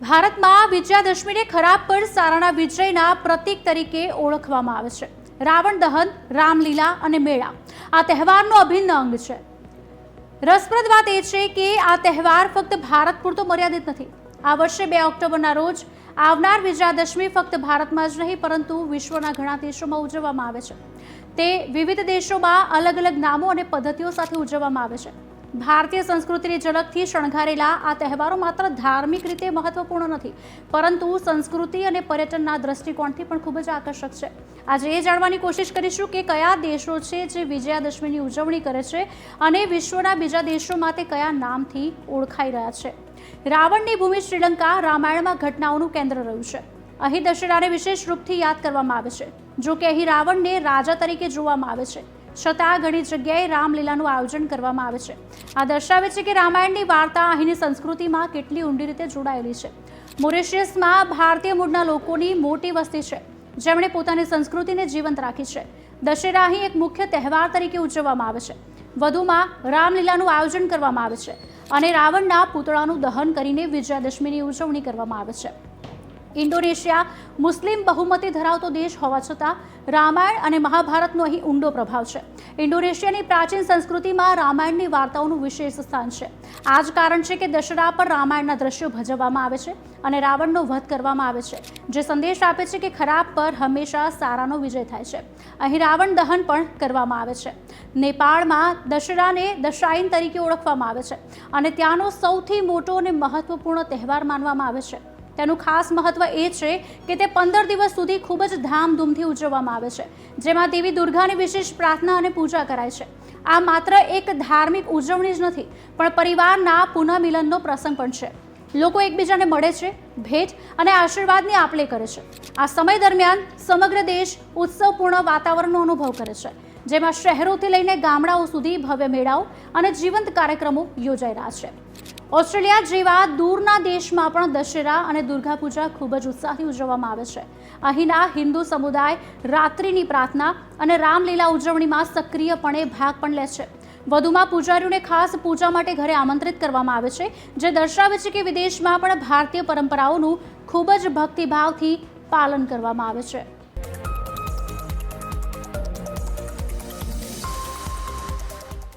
ભારતમાં વિજયાદશમીને ખરાબ પર સારાના વિજયના પ્રતીક તરીકે ઓળખવામાં આવે છે। રાવણ દહન, રામલીલા અને મેળા આ તહેવારનો અભિન્ન અંગ છે। રસપ્રદ વાત એ છે કે આ તહેવાર ફક્ત ભારત પૂરતો મર્યાદિત નથી। આ વર્ષે 2 ઓક્ટોબરના રોજ આવનાર વિજયાદશમી ફક્ત ભારતમાં જ નહીં પરંતુ વિશ્વના ઘણા દેશોમાં ઉજવવામાં આવે છે। તે વિવિધ દેશોમાં અલગ અલગ નામો અને પદ્ધતિઓ સાથે ઉજવવામાં આવે છે। ભારતીય સંસ્કૃતિની ઝલકથી શણગારેલા આ તહેવારો માત્ર ધાર્મિક રીતે મહત્વપૂર્ણ નથી પરંતુ સંસ્કૃતિ અને પર્યટનના દૃષ્ટિકોણથી પણ ખૂબ જ આકર્ષક છે। આજે એ જાણવાની કોશિશ કરીશું કે કયા દેશો છે જે વિજયાદશમીની ઉજવણી કરે છે અને વિશ્વના બીજા દેશોમાં તે કયા નામથી ઓળખાઈ રહ્યા છે। રાવણની ભૂમિ શ્રીલંકા રામાયણમાં ઘટનાઓનું કેન્દ્ર રહ્યું છે। અહીં દશેરાને વિશેષ રૂપથી યાદ કરવામાં આવે છે। જો કે અહીં રાવણને રાજા તરીકે જોવામાં આવે છે છતાં ઘણી જગ્યાએ રામલીલાનું આયોજન કરવામાં આવે છે। આ દર્શાવે છે કે રામાયણની વાર્તા અહીંની સંસ્કૃતિમાં કેટલી ઊંડી રીતે જોડાયેલી છે। મોરિશિયસમાં ભારતીય મૂળના લોકોની મોટી વસ્તી છે જેમણે પોતાની સંસ્કૃતિને જીવંત રાખી છે। દશેરા અહીં એક મુખ્ય તહેવાર તરીકે ઉજવવામાં આવે છે। વધુમાં રામલીલાનું આયોજન કરવામાં આવે છે અને રાવણના પૂતળાનું દહન કરીને વિજયાદશમીની ઉજવણી કરવામાં આવે છે। ઇન્ડોનેશિયા મુસ્લિમ બહુમતી ધરાવતો દેશ હોવા છતાં રામાયણ અને મહાભારતનો અહીં ઊંડો પ્રભાવ છે। ઇન્ડોનેશિયાની પ્રાચીન સંસ્કૃતિમાં રામાયણની વાર્તાઓનું વિશેષ સ્થાન છે। આ જ કારણ છે કે દશેરા પર રામાયણના દ્રશ્યો ભજવવામાં આવે છે અને રાવણનો વધ કરવામાં આવે છે જે સંદેશ આપે છે કે ખરાબ પર હંમેશા સારાનો વિજય થાય છે। અહીં રાવણ દહન પણ કરવામાં આવે છે। નેપાળમાં દશેરાને દશાઈન તરીકે ઓળખવામાં આવે છે અને ત્યાંનો સૌથી મોટો અને મહત્વપૂર્ણ તહેવાર માનવામાં આવે છે। તેનું ખાસ મહત્વ એ છે કે તે 15 દિવસ સુધી ખૂબ જ ધામધૂમથી ઉજવવામાં આવે છે જેમાં દેવી દુર્ગાની વિશેષ પ્રાર્થના અને પૂજા કરાય છે। આ માત્ર એક ધાર્મિક ઉજવણી જ નથી પણ પરિવારના પુનઃમિલનનો પ્રસંગ પણ છે। લોકો એકબીજાને મળે છે, ભેટ અને આશીર્વાદની આપ-લે કરે છે। આ સમય દરમિયાન સમગ્ર દેશ ઉત્સવપૂર્ણ વાતાવરણનો અનુભવ કરે છે જેમાં શહેરોથી લઈને ગામડાઓ સુધી ભવ્ય મેળાઓ અને જીવંત કાર્યક્રમો યોજાઈ રહ્યા છે। ઓસ્ટ્રેલિયા જેવા દૂરના દેશમાં પણ દશેરા અને દુર્ગા પૂજા ખૂબ જ ઉત્સાહથી ઉજવવામાં આવે છે। અહીંના હિન્દુ સમુદાય રાત્રિની પ્રાર્થના અને રામલીલા ઉજવણીમાં સક્રિયપણે ભાગ પણ લે છે। વધુમાં પૂજારીઓને ખાસ પૂજા માટે ઘરે આમંત્રિત કરવામાં આવે છે જે દર્શાવે છે કે વિદેશમાં પણ ભારતીય પરંપરાઓનું ખૂબ જ ભક્તિભાવથી પાલન કરવામાં આવે છે।